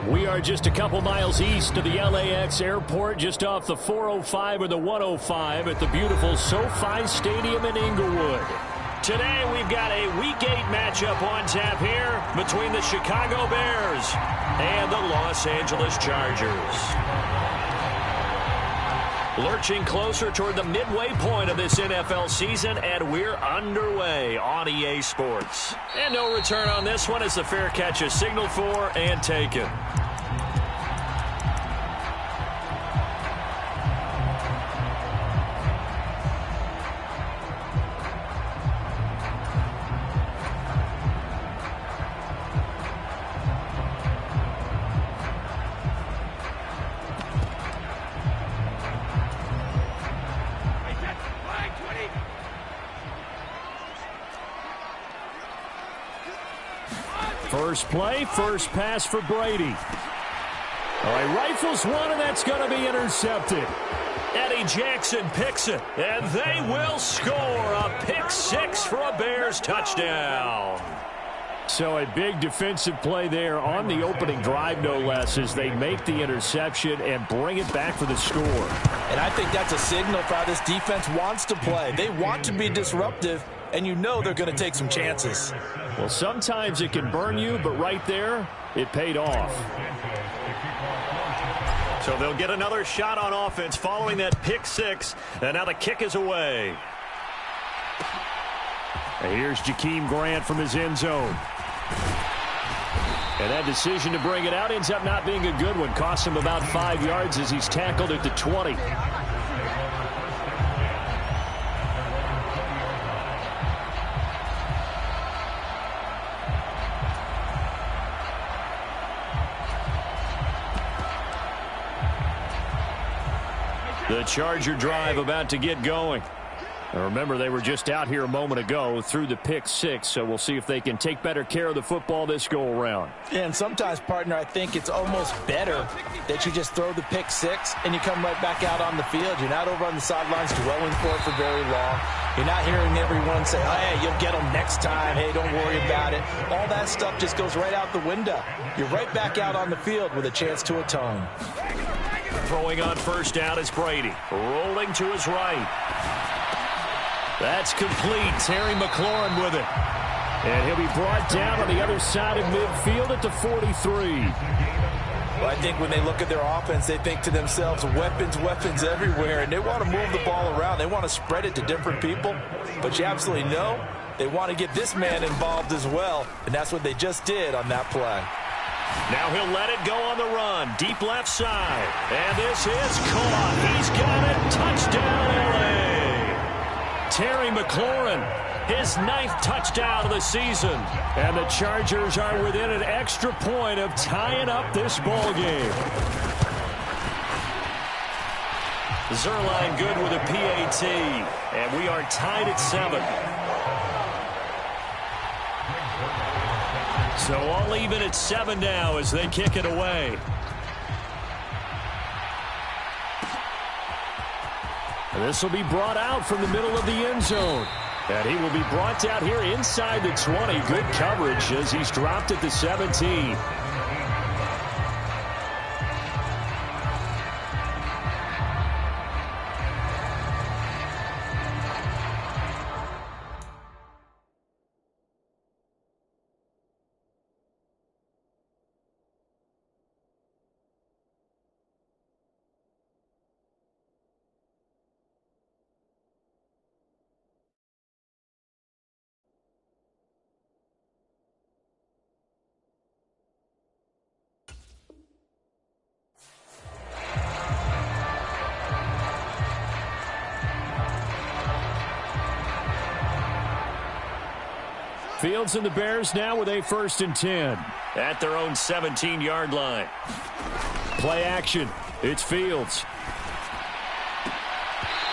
We are just a couple miles east of the LAX airport, just off the 405 or the 105 at the beautiful SoFi Stadium in Inglewood. Today we've got a Week 8 matchup on tap here between the Chicago Bears and the Los Angeles Chargers. Lurching closer toward the midway point of this NFL season, and we're underway on EA Sports. And no return on this one as the fair catch is signaled for and taken. First play, first pass for Brady. All right, rifles one, and that's going to be intercepted. Eddie Jackson picks it, and they will score a pick six for a Bears touchdown. So a big defensive play there on the opening drive, no less, as they make the interception and bring it back for the score. And I think that's a signal for how this defense wants to play. They want to be disruptive, and you know they're going to take some chances. Well, sometimes it can burn you, but right there, it paid off. So they'll get another shot on offense following that pick six, and now the kick is away. And here's Jakeem Grant from his end zone. And that decision to bring it out ends up not being a good one. Costs him about 5 yards as he's tackled at the 20. The Charger drive about to get going. Now remember, they were just out here a moment ago through the pick six, so we'll see if they can take better care of the football this go-around. Yeah, and sometimes, partner, I think it's almost better that you just throw the pick six and you come right back out on the field. You're not over on the sidelines dwelling for it for very long. You're not hearing everyone say, oh, hey, you'll get them next time. Hey, don't worry about it. All that stuff just goes right out the window. You're right back out on the field with a chance to atone. Throwing on first down is Brady. Rolling to his right. That's complete. Terry McLaurin with it. And he'll be brought down on the other side of midfield at the 43. Well, I think when they look at their offense, they think to themselves, weapons, weapons everywhere, and they want to move the ball around. They want to spread it to different people. But you absolutely know they want to get this man involved as well, and that's what they just did on that play. Now he'll let it go on the run. Deep left side. And this is caught. He's got it. Touchdown, LA. Terry McLaurin, his 9th touchdown of the season. And the Chargers are within an extra point of tying up this ball game. Zerline good with a PAT. And we are tied at 7. So all even at 7 now as they kick it away. And this will be brought out from the middle of the end zone. And he will be brought out here inside the 20. Good coverage as he's dropped at the 17. Fields and the Bears now with a 1st and 10 at their own 17-yard line. Play action. It's Fields.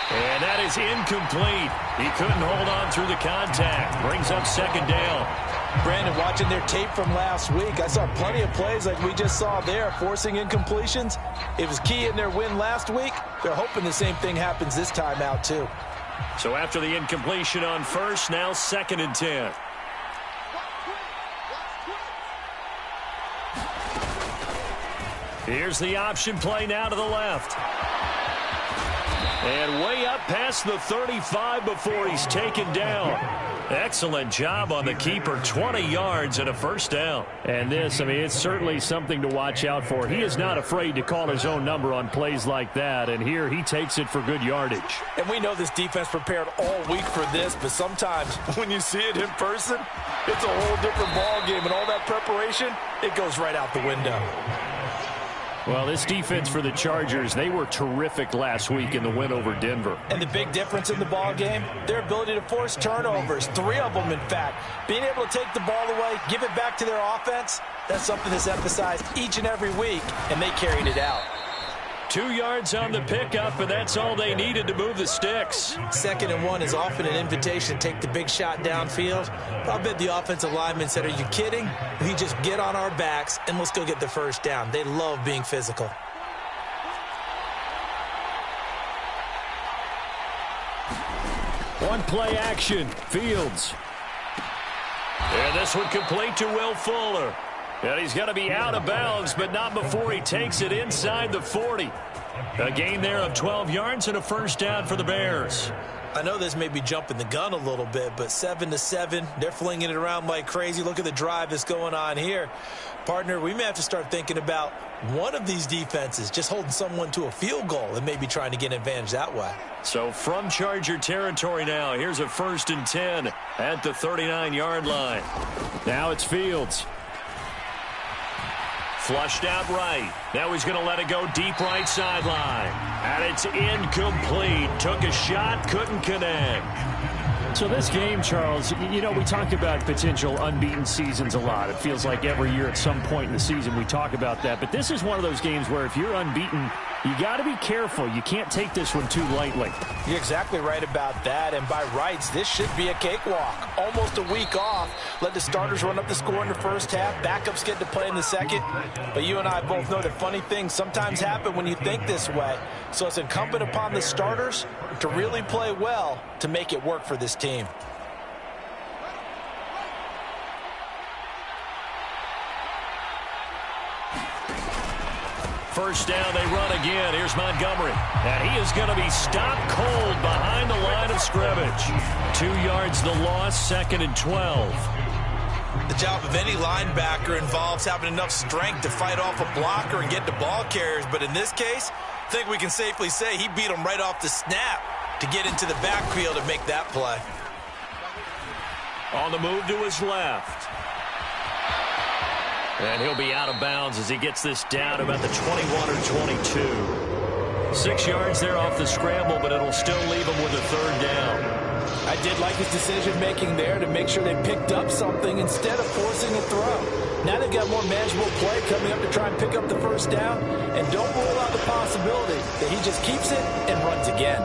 And that is incomplete. He couldn't hold on through the contact. Brings up 2nd down. Brandon, watching their tape from last week, I saw plenty of plays like we just saw there, forcing incompletions. It was key in their win last week. They're hoping the same thing happens this time out, too. So after the incompletion on first, now 2nd and 10. Here's the option play now to the left. And way up past the 35 before he's taken down. Excellent job on the keeper. 20 yards and a first down. And this, I mean, it's certainly something to watch out for. He is not afraid to call his own number on plays like that. And here he takes it for good yardage. And we know this defense prepared all week for this, but sometimes when you see it in person, it's a whole different ball game. And all that preparation, it goes right out the window. Well, this defense for the Chargers, they were terrific last week in the win over Denver. And the big difference in the ball game, their ability to force turnovers, 3 of them, in fact. Being able to take the ball away, give it back to their offense, that's something that's emphasized each and every week, and they carried it out. 2 yards on the pickup, and that's all they needed to move the sticks. 2nd and 1 is often an invitation to take the big shot downfield. But I bet the offensive linemen said, are you kidding? We just get on our backs, and let's go get the first down. They love being physical. One play action, Fields. And this one complete to Will Fuller. And he's going to be out of bounds, but not before he takes it inside the 40. A gain there of 12 yards and a first down for the Bears. I know this may be jumping the gun a little bit, but 7-7, they're flinging it around like crazy. Look at the drive that's going on here. Partner, we may have to start thinking about one of these defenses just holding someone to a field goal and maybe trying to get an advantage that way. So from Charger territory now, here's a 1st and 10 at the 39-yard line. Now it's Fields. Flushed out right. Now he's going to let it go deep right sideline. And it's incomplete. Took a shot, couldn't connect. So this game, Charles, you know, we talk about potential unbeaten seasons a lot. It feels like every year at some point in the season we talk about that. But this is one of those games where if you're unbeaten, you got to be careful. You can't take this one too lightly. You're exactly right about that. And by rights, this should be a cakewalk. Almost a week off. Let the starters run up the score in the first half. Backups get to play in the second. But you and I both know that funny things sometimes happen when you think this way. So it's incumbent upon the starters to really play well to make it work for this team. First down, they run again. Here's Montgomery. And he is going to be stopped cold behind the line of scrimmage. 2 yards the loss, 2nd and 12. The job of any linebacker involves having enough strength to fight off a blocker and get the ball carriers. But in this case, I think we can safely say he beat him right off the snap to get into the backfield and make that play. On the move to his left. And he'll be out of bounds as he gets this down about the 21 or 22. 6 yards there off the scramble, but it'll still leave him with a 3rd down. I did like his decision-making there to make sure they picked up something instead of forcing a throw. Now they've got more manageable play coming up to try and pick up the first down. And don't rule out the possibility that he just keeps it and runs again.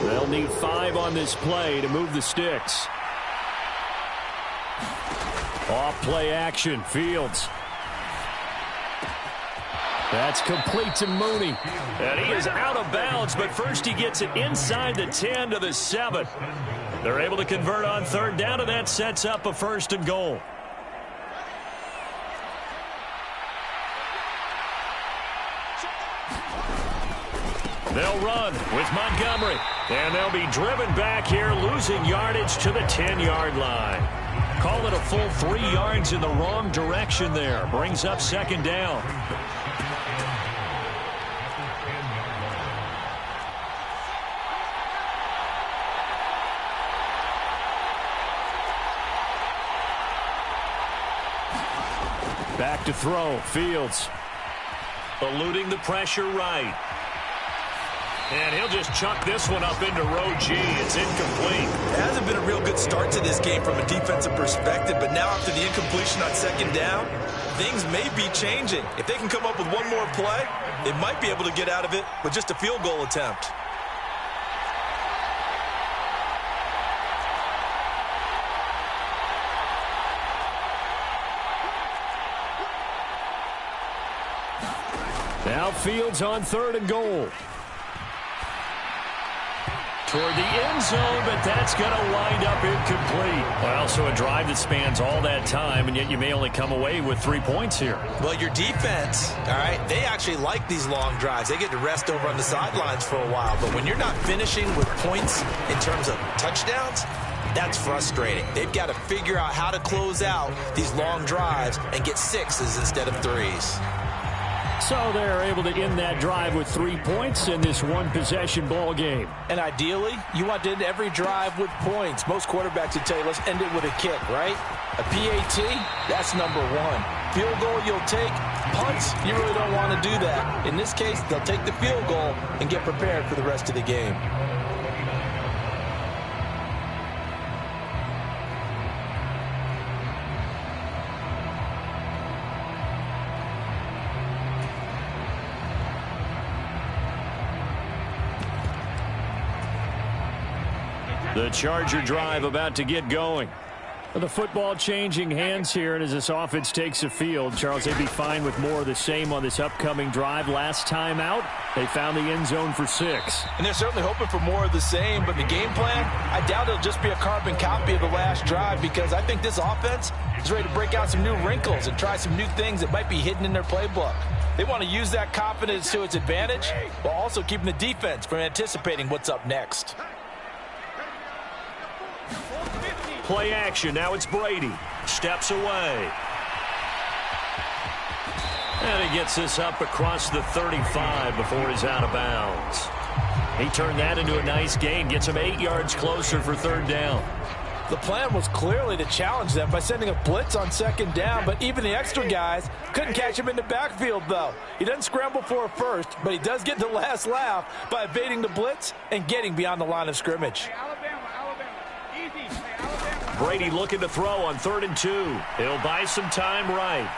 They'll need 5 on this play to move the sticks. Off play action, Fields. That's complete to Mooney. And he is out of bounds, but first he gets it inside the 10 to the 7. They're able to convert on 3rd down, and that sets up a 1st and goal. They'll run with Montgomery. And they'll be driven back here, losing yardage to the 10-yard line. Call it a full 3 yards in the wrong direction there. Brings up 2nd down. Back to throw, Fields. Eluding the pressure right. And he'll just chuck this one up into row G. It's incomplete. It hasn't been a real good start to this game from a defensive perspective, but now after the incompletion on 2nd down, things may be changing. If they can come up with one more play, they might be able to get out of it with just a field goal attempt. Now Fields on 3rd and goal. toward the end zone, but that's going to wind up incomplete. Well, so a drive that spans all that time, and yet you may only come away with 3 points here. Well, your defense, all right, they actually like these long drives. They get to rest over on the sidelines for a while. But when you're not finishing with points in terms of touchdowns, that's frustrating. They've got to figure out how to close out these long drives and get 6s instead of 3s. So they're able to end that drive with 3 points in this one-possession ball game. And ideally, you want to end every drive with points. Most quarterbacks would tell you, let's end it with a kick, right? A PAT, that's number 1. Field goal, you'll take. Punts, you really don't want to do that. In this case, they'll take the field goal and get prepared for the rest of the game. The Charger drive about to get going. The football changing hands here, and as this offense takes the field, Charles, they'd be fine with more of the same on this upcoming drive. Last time out, they found the end zone for 6. And they're certainly hoping for more of the same, but the game plan, I doubt it'll just be a carbon copy of the last drive, because I think this offense is ready to break out some new wrinkles and try some new things that might be hidden in their playbook. They want to use that confidence to its advantage, while also keeping the defense from anticipating what's up next. Play action. Now it's Brady. Steps away. And he gets this up across the 35 before he's out of bounds. He turned that into a nice gain. Gets him 8 yards closer for 3rd down. The plan was clearly to challenge them by sending a blitz on 2nd down, but even the extra guys couldn't catch him in the backfield, though. He doesn't scramble for a first, but he does get the last laugh by evading the blitz and getting beyond the line of scrimmage. Brady looking to throw on 3rd and 2. He'll buy some time right.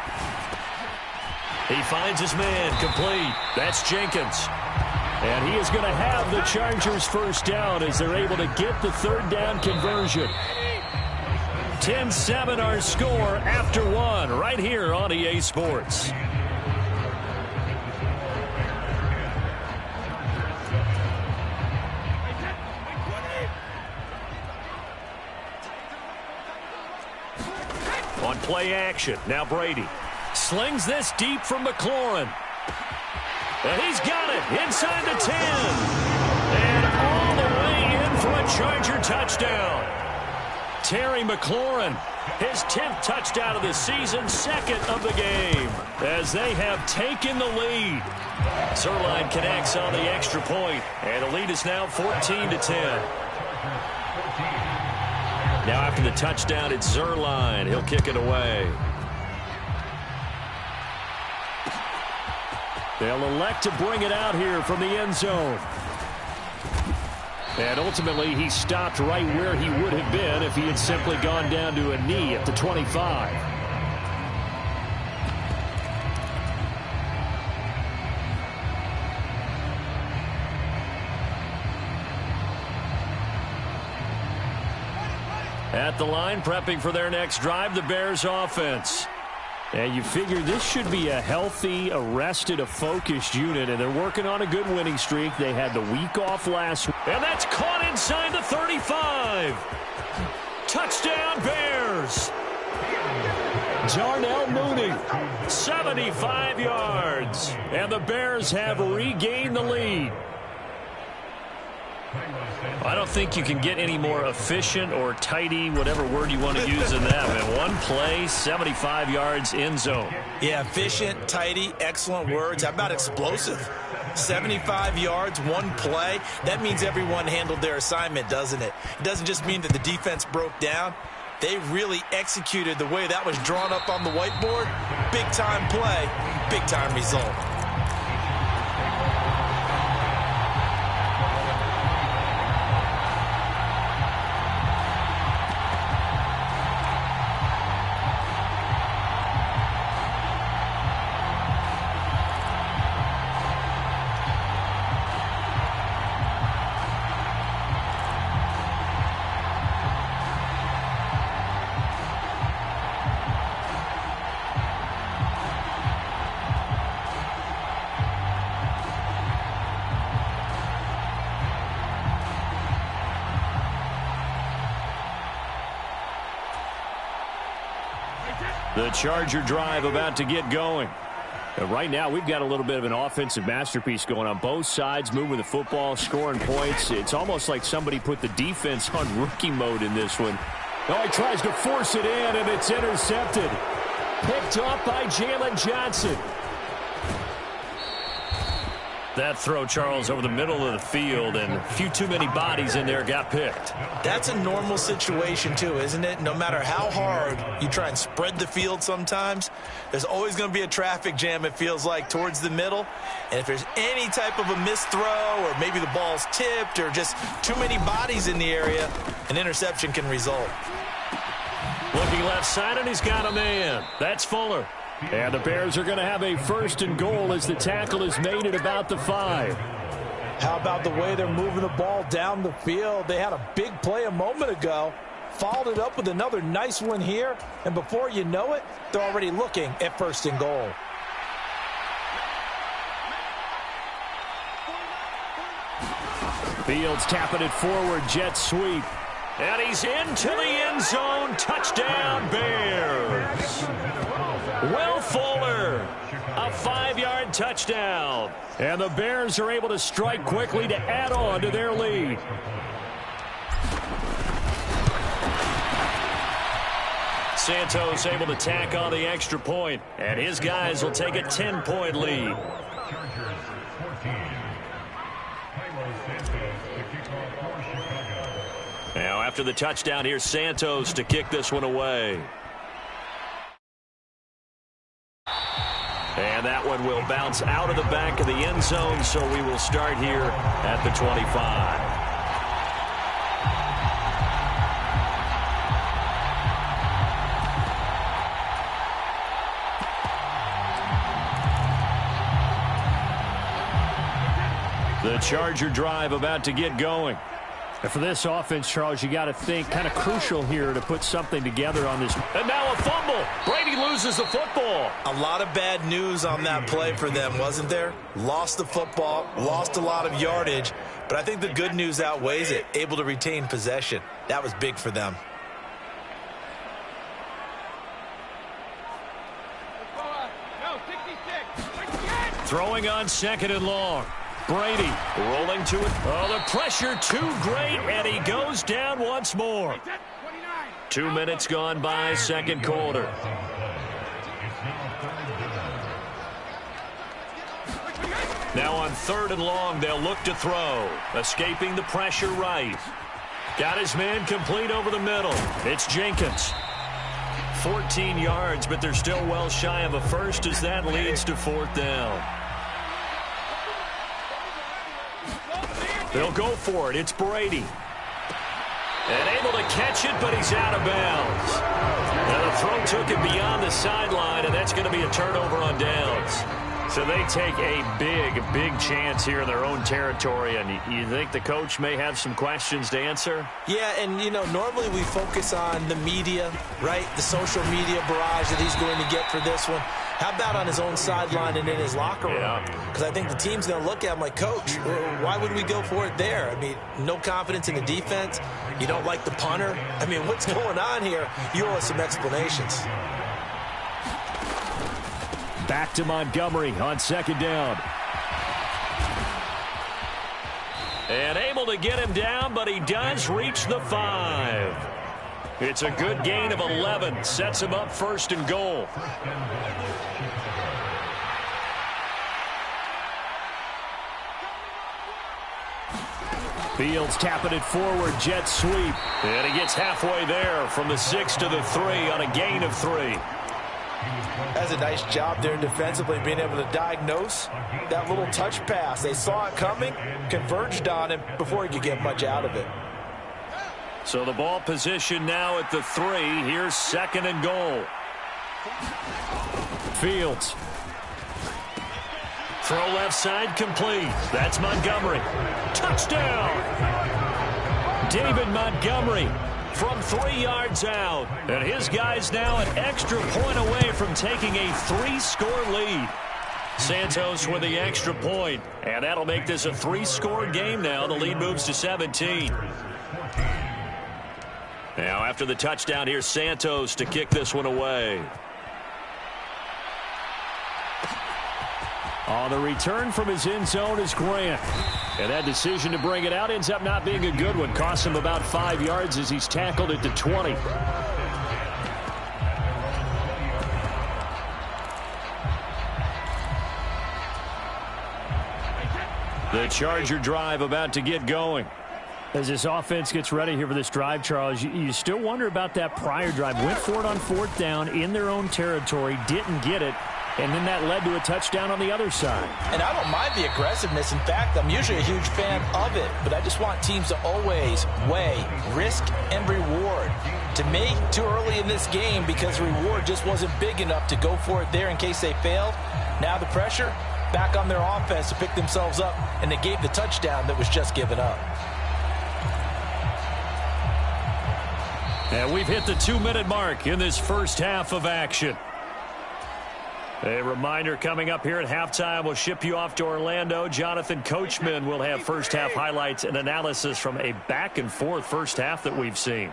He finds his man complete. That's Jenkins. And he is going to have the Chargers first down as they're able to get the 3rd down conversion. 10-7 our score after 1 right here on EA Sports. On play action, now Brady slings this deep from McLaurin. And he's got it inside the 10. And all the way in for a Charger touchdown. Terry McLaurin, his 10th touchdown of the season, 2nd of the game, as they have taken the lead. Zerline connects on the extra point, and the lead is now 14-10. Now after the touchdown, it's Zerline. He'll kick it away. They'll elect to bring it out here from the end zone. And ultimately, he stopped right where he would have been if he had simply gone down to a knee at the 25. At the line, prepping for their next drive, the Bears offense. And you figure this should be a healthy, a rested, a focused unit, and they're working on a good winning streak. They had the week off last week. And that's caught inside the 35. Touchdown, Bears. Darnell Mooney, 75 yards. And the Bears have regained the lead. I don't think you can get any more efficient or tidy, whatever word you want to use in that. Man, one play, 75 yards, end zone. Yeah, efficient, tidy, excellent words. How about explosive? 75 yards, one play. That means everyone handled their assignment, doesn't it? It doesn't just mean that the defense broke down. They really executed the way that was drawn up on the whiteboard. Big-time play, big-time result. The Charger drive about to get going. And right now, we've got a little bit of an offensive masterpiece going on both sides, moving the football, scoring points. It's almost like somebody put the defense on rookie mode in this one. Oh, he tries to force it in, and it's intercepted. Picked off by Jalen Johnson. That throw, Charles, over the middle of the field, and a few too many bodies in there got picked. That's a normal situation, too, isn't it? No matter how hard you try and spread the field sometimes, there's always going to be a traffic jam, it feels like, towards the middle. And if there's any type of a missed throw or maybe the ball's tipped or just too many bodies in the area, an interception can result. Looking left side, and he's got a man. That's Fuller. And the Bears are going to have a 1st and goal as the tackle is made at about the 5. How about the way they're moving the ball down the field? They had a big play a moment ago, followed it up with another nice one here, and before you know it, they're already looking at 1st and goal. Fields tapping it forward, jet sweep. And he's into the end zone. Touchdown, Bears. Will Fuller, a 5-yard touchdown. And the Bears are able to strike quickly to add on to their lead. Santos able to tack on the extra point, and his guys will take a 10-point lead. Now after the touchdown, here's Santos to kick this one away. And that one will bounce out of the back of the end zone, so we will start here at the 25. The Charger drive about to get going. And for this offense, Charles, you got to think kind of crucial here to put something together on this. And now a fumble. Brady loses the football. A lot of bad news on that play for them, wasn't there? Lost the football, lost a lot of yardage, but I think the good news outweighs it. Able to retain possession. That was big for them. Throwing on 2nd and long. Brady rolling to it. Oh, the pressure too great, and he goes down once more. 2 minutes gone by, 2nd quarter. Now on 3rd and long, they'll look to throw. Escaping the pressure right. Got his man complete over the middle. It's Jenkins. 14 yards, but they're still well shy of a first as that leads to 4th down. They'll go for it. It's Brady. And able to catch it, but he's out of bounds. Now the throw took him beyond the sideline, and that's going to be a turnover on downs. So they take a big chance here in their own territory, and you think the coach may have some questions to answer? Yeah, and, you know, normally we focus on the media, right? The social media barrage that he's going to get for this one. How about on his own sideline and in his locker room? Because I think the team's going to look at him like, Coach, why would we go for it there? I mean, no confidence in the defense. You don't like the punter. I mean, what's going on here? You owe us some explanations. Back to Montgomery on 2nd down. And able to get him down, but he does reach the 5. It's a good gain of 11. Sets him up 1st and goal. Fields tapping it forward, jet sweep. And he gets halfway there from the 6 to the 3 on a gain of 3. That's a nice job there defensively, being able to diagnose that little touch pass. They saw it coming, converged on him before he could get much out of it. So the ball position now at the 3. Here's 2nd and goal. Fields. Throw left side complete. That's Montgomery. Touchdown! David Montgomery from 3 yards out. And his guys now an extra point away from taking a 3-score lead. Santos with the extra point. And that'll make this a 3-score game now. The lead moves to 17. Now after the touchdown, here's Santos to kick this one away. On the return from his end zone is Grant. And that decision to bring it out ends up not being a good one. Costs him about 5 yards as he's tackled at the 20. The Charger drive about to get going. As this offense gets ready here for this drive, Charles, you still wonder about that prior drive. Went for it on 4th down in their own territory, didn't get it, and then that led to a touchdown on the other side. And I don't mind the aggressiveness. In fact, I'm usually a huge fan of it, but I just want teams to always weigh risk and reward. To me, too early in this game because the reward just wasn't big enough to go for it there in case they failed. Now the pressure back on their offense to pick themselves up, and they gave the touchdown that was just given up. And we've hit the 2-minute mark in this first half of action. A reminder coming up here at halftime, we'll ship you off to Orlando. Jonathan Coachman will have first half highlights and analysis from a back and forth first half that we've seen.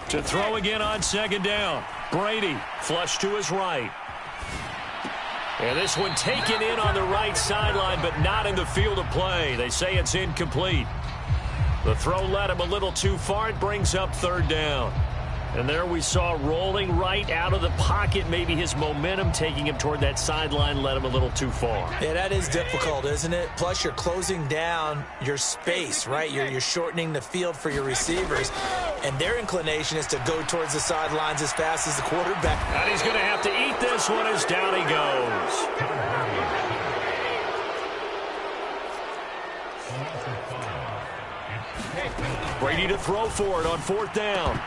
To throw again on 2nd down. Brady flush to his right. And this one taken in on the right sideline, but not in the field of play. They say it's incomplete. The throw led him a little too far. It brings up 3rd down. And there we saw rolling right out of the pocket. Maybe his momentum taking him toward that sideline led him a little too far. Yeah, that is difficult, isn't it? Plus, you're closing down your space, right? You're shortening the field for your receivers. And their inclination is to go towards the sidelines as fast as the quarterback. And he's going to have to eat this one as down he goes. Brady to throw for it on 4th down.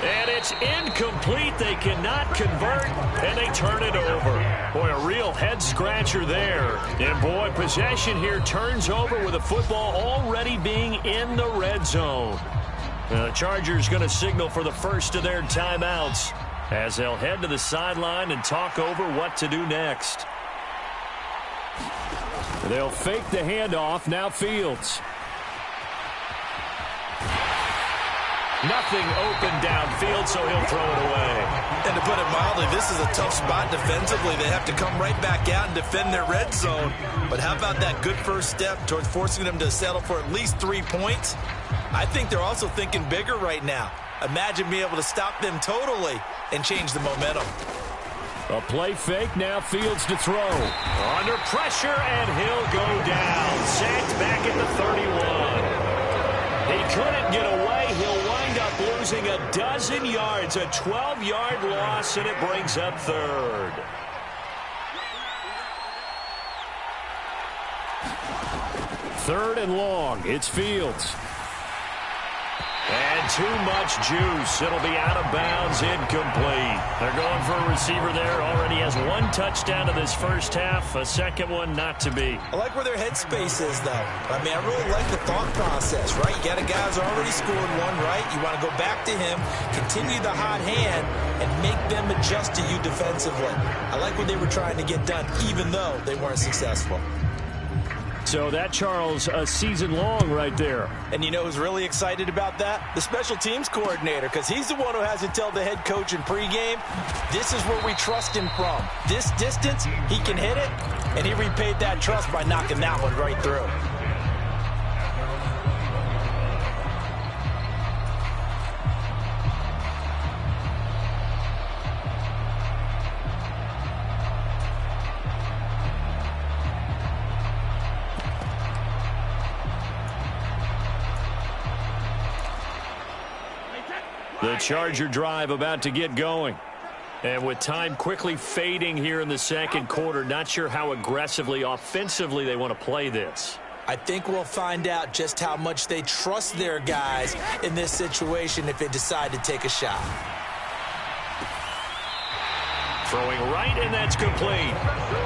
And it's incomplete. They cannot convert, and they turn it over. Boy, a real head-scratcher there. And, boy, possession here turns over with the football already being in the red zone. The Chargers going to signal for the first of their timeouts as they'll head to the sideline and talk over what to do next. They'll fake the handoff. Now Fields. Nothing open downfield, so he'll throw it away. And to put it mildly, this is a tough spot defensively. They have to come right back out and defend their red zone. But how about that good first step towards forcing them to settle for at least 3 points? I think they're also thinking bigger right now. Imagine being able to stop them totally and change the momentum. A play fake, now Fields to throw. Under pressure, and he'll go down. Sacked back at the 31. He couldn't get away. He'll wind up losing a dozen yards, a 12-yard loss, and it brings up 3rd. Third and long. It's Fields. And too much juice. It'll be out of bounds, incomplete. They're going for a receiver there. Already has 1 touchdown in this first half. A second one not to be. I like where their headspace is, though. I mean, I really like the thought process, right? You got a guy who's already scored 1, right? You want to go back to him, continue the hot hand, and make them adjust to you defensively. I like what they were trying to get done, even though they weren't successful. So that, Charles, a season long right there. And you know who's really excited about that? The special teams coordinator, because he's the one who has to tell the head coach in pregame, this is where we trust him from. This distance, he can hit it, and he repaid that trust by knocking that one right through. The Charger drive about to get going. And with time quickly fading here in the second quarter, not sure how aggressively, offensively they want to play this. I think we'll find out just how much they trust their guys in this situation if they decide to take a shot. Throwing right, and that's complete.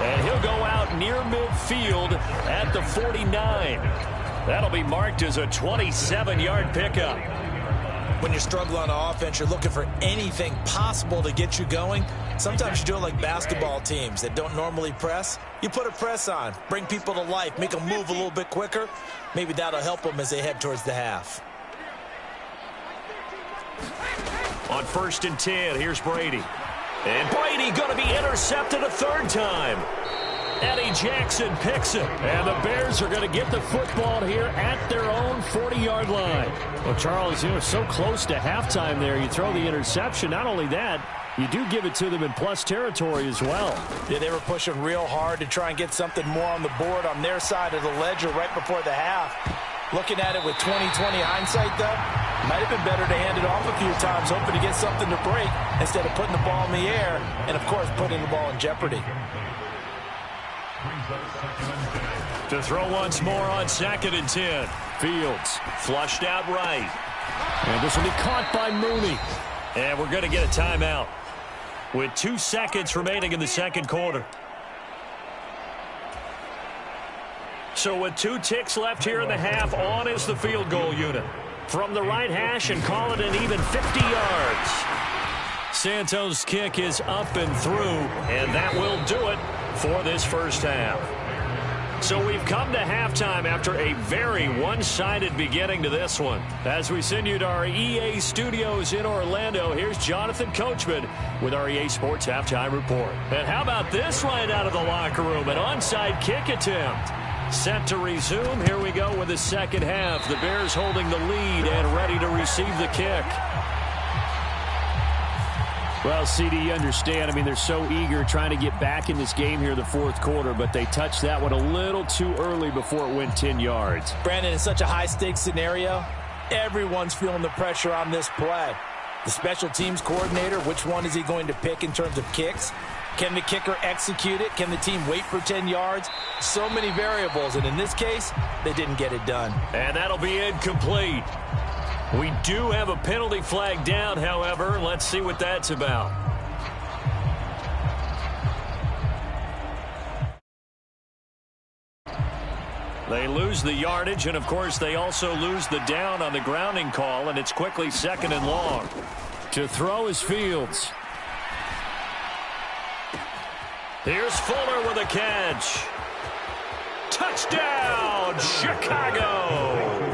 And he'll go out near midfield at the 49. That'll be marked as a 27-yard pickup. when you're struggling on offense, you're looking for anything possible to get you going. Sometimes you do it like basketball teams that don't normally press. You put a press on, bring people to life, make them move a little bit quicker. Maybe that'll help them as they head towards the half. On 1st and 10, here's Brady. And Brady going to be intercepted a third time. Eddie Jackson picks it. And the Bears are going to get the football here at their own 40-yard line. Well, Charles, you were so close to halftime there. You throw the interception. Not only that, you do give it to them in plus territory as well. Yeah, they were pushing real hard to try and get something more on the board on their side of the ledger right before the half. Looking at it with 20/20 hindsight, though, might have been better to hand it off a few times, hoping to get something to break instead of putting the ball in the air and, of course, putting the ball in jeopardy. To throw once more on 2nd and 10. Fields flushed out right. And this will be caught by Mooney. And we're going to get a timeout with 2 seconds remaining in the second quarter. So with 2 ticks left here in the half, on is the field goal unit. From the right hash and call it an even 50 yards. Santos' kick is up and through, and that will do it for this first half. So we've come to halftime after a very one-sided beginning to this one. As we send you to our EA studios in Orlando, here's Jonathan Coachman with our EA Sports Halftime Report. And how about this right out of the locker room? An onside kick attempt. Set to resume. Here we go with the second half. The Bears holding the lead and ready to receive the kick. Well, CD, you understand. I mean, they're so eager trying to get back in this game here in the fourth quarter, but they touched that one a little too early before it went 10 yards. Brandon, in such a high-stakes scenario, everyone's feeling the pressure on this play. The special teams coordinator, which one is he going to pick in terms of kicks? Can the kicker execute it? Can the team wait for 10 yards? So many variables, and in this case, they didn't get it done. And that'll be incomplete. We do have a penalty flag down, however. Let's see what that's about. They lose the yardage, and, of course, they also lose the down on the grounding call, and it's quickly 2nd and long. To throw is Fields. Here's Fuller with a catch. Touchdown, Chicago!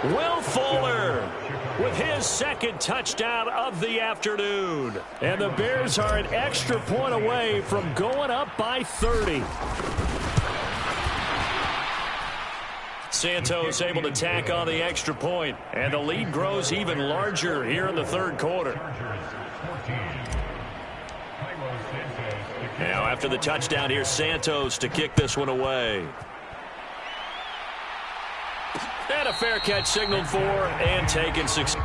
Will Fuller with his second touchdown of the afternoon. And the Bears are an extra point away from going up by 30. Santos able to tack on the extra point, and the lead grows even larger here in the third quarter. Now, after the touchdown, here's Santos to kick this one away. And a fair catch signaled for and taken 6.